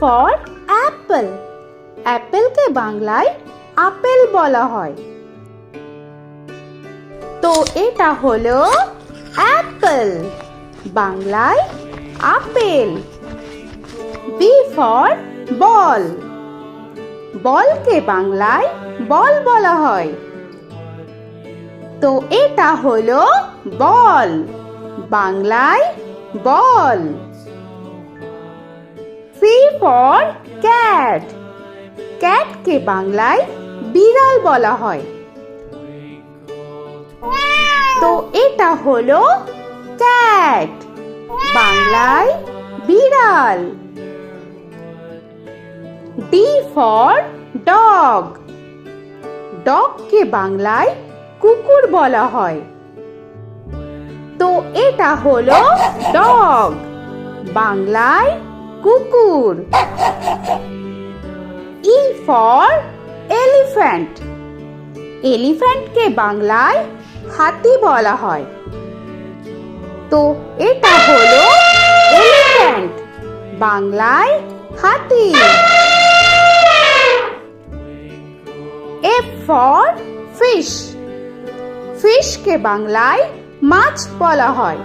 For Apple. অ্যাপেলকে বাংলায় apple বলা হয়। তো এটা হলো অ্যাপল, বাংলায় আপেল। B for ball. বলকে বাংলায় বল বলা হয়। তো এটা হলো বল, বাংলায় বল। C for cat. ক্যাটকে বাংলায় বিড়াল বলা হয়। তো এটা হলো ক্যাট, বাংলায় বিড়াল। D for dog. ডগকে বাংলায় কুকুর বলা হয়। তো এটা হলো ডগ, বাংলায় কুকুর। E for elephant. এলিফ্যান্টকে বাংলায় হাতি বলা হয়। তো এটা হলো এলিফ্যান্ট, বাংলায় হাতি। F for fish. ফিশকে বাংলায় মাছ বলা হয়।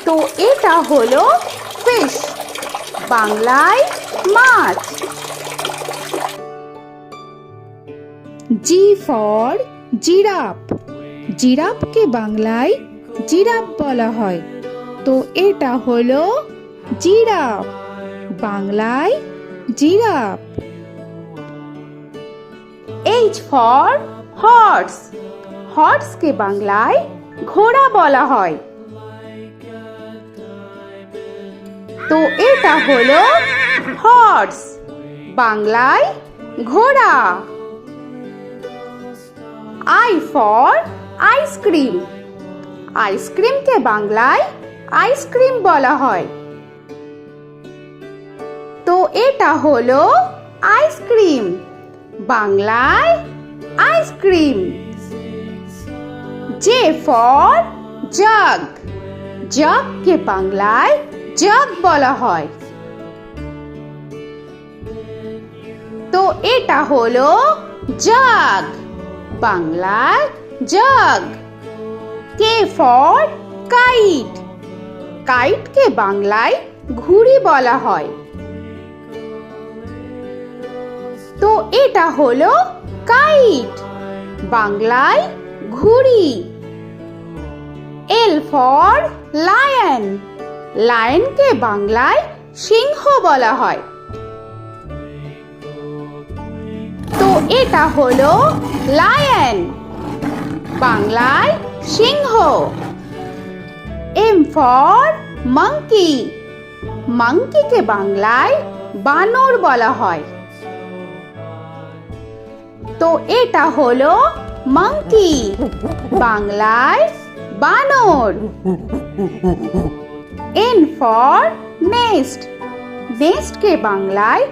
তো এটা হলো ফিশ, বাংলায় মাছ। G for giraffe. জিরাফকে বাংলায় জিরাফ বলা হয়। তো এটা হলো জিরাফ, বাংলায় জিরাফ। H for horse. হর্সকে বাংলায় ঘোড়া বলা হয়। তো এটা হলো হর্স, বাংলায় ঘোড়া। I for ice cream. আইসক্রিমকে বাংলায় আইসক্রিম বলা হয়। তো এটা হলো আইসক্রিম, বাংলায় আইসক্রিম। J for jug. জাগকে বাংলায় জাগ বলা হয়। তো এটা হলো জাগ, বাংলায় জাগ। K for kite. কাইটকে বাংলায় ঘুড়ি বলা হয়। তো এটা হলো কাইট, বাংলায় ঘুড়ি। L for lion. লায়নকে বাংলায় সিংহ বলা হয়। তো এটা হলো লায়ন, বাংলায় সিংহ। M for monkey. মাঙ্কিকে বাংলায় বানর বলা হয়। তো এটা হলো মাঙ্কি, বাংলায় বানর। N for nest. নেস্টকে বাংলায়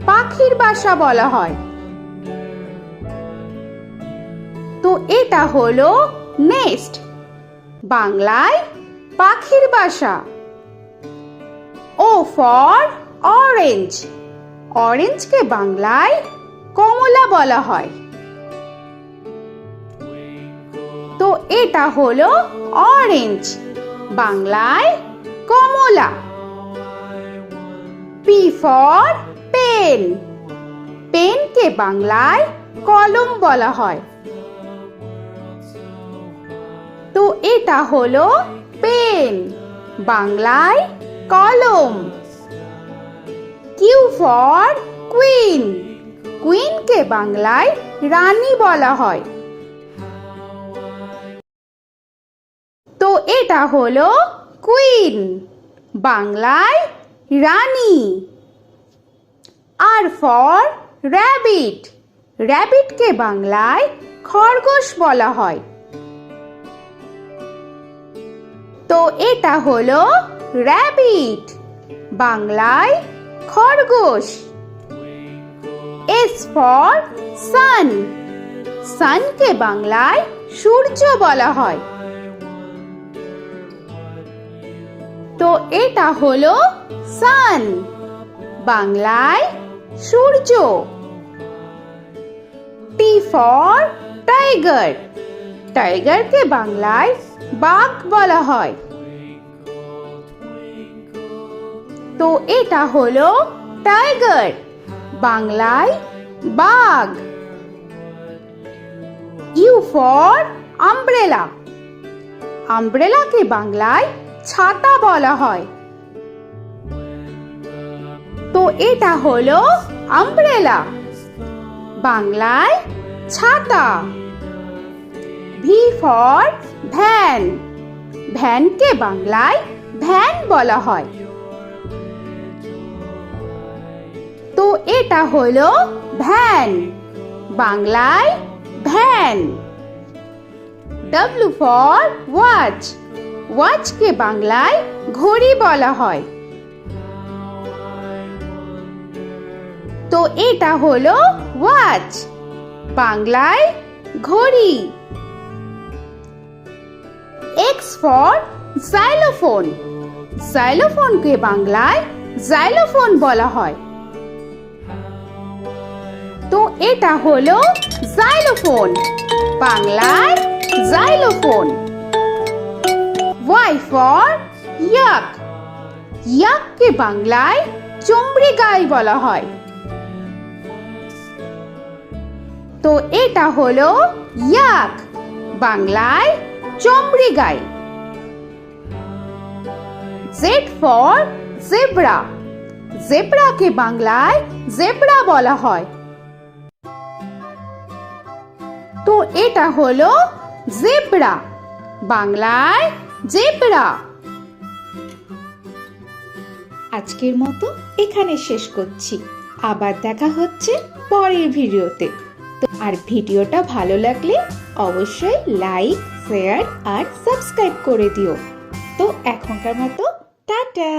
পাখির বাসা বলা হয়। তো এটা হলো নেস্ট, বাংলায় পাখির বাসা। O for orange. অরেঞ্জকে বাংলায় কমলা বলা হয়। তো এটা হলো অরেঞ্জ, বাংলায় কমলা। P for pen. পেনকে বাংলায় কলম বলা হয়। তো এটা হলো পেন, বাংলায় কলম। Q for queen. কুইনকে বাংলায় রানী বলা হয়। তো এটা হলো কুইন, বাংলায় রানী। আর ফর র‍্যাবিট। র‍্যাবিটকে বাংলায় খরগোশ বলা হয়। তো এটা হলো র‍্যাবিট, বাংলায় খরগোশ। S for sun. সানকে বাংলায় সূর্য বলা হয়। তো এটা হলো সান, বাংলায় সূর্য। টি ফর টাইগার, টাইগারকে বাংলায় বাঘ বলা হয়। তো এটা হলো টাইগার, বাংলায় বাঘ। ইউ ফর আমব্রেলা, আমব্রেলাকে বাংলায় ছাতা বলা হয়। তো এটা হলো আমব্রেলা, বাংলায় ছাতা। ভি ফর ভ্যান, ভ্যানকে বাংলায় ভ্যান বলা হয়। তো এটা হলো ভ্যান, বাংলায় ভ্যান। ডব্লিউ ফর ওয়াচ, ওয়াচকে বাংলায় ঘড়ি বলা হয়। তো এটা হলো ওয়াচ, বাংলায় ঘড়ি। এক্স ফর জাইলোফোন, জাইলোফোনকে বাংলায় জাইলোফোন বলা হয়। তো এটা হলো জাইলোফোন, বাংলায় জাইলোফোন। ওয়াই ফর ইয়াক, ইয়াককে বাংলায় চমড়ি গাই বলা হয়। তো এটা হলো ইয়াক, বাংলায় চমড়ি গাই। জেড ফর জেব্রা, জেব্রাকে বাংলায় জেব্রা বলা হয়। তো এটা হলো জেব্রা, বাংলায় জেব্রা। আজকের মতো এখানে শেষ করছি, আবার দেখা হচ্ছে পরের ভিডিওতে। তো আর ভিডিওটা ভালো লাগলে অবশ্যই লাইক, শেয়ার আর সাবস্ক্রাইব করে দিও। তো এখনকার মতো টাটা।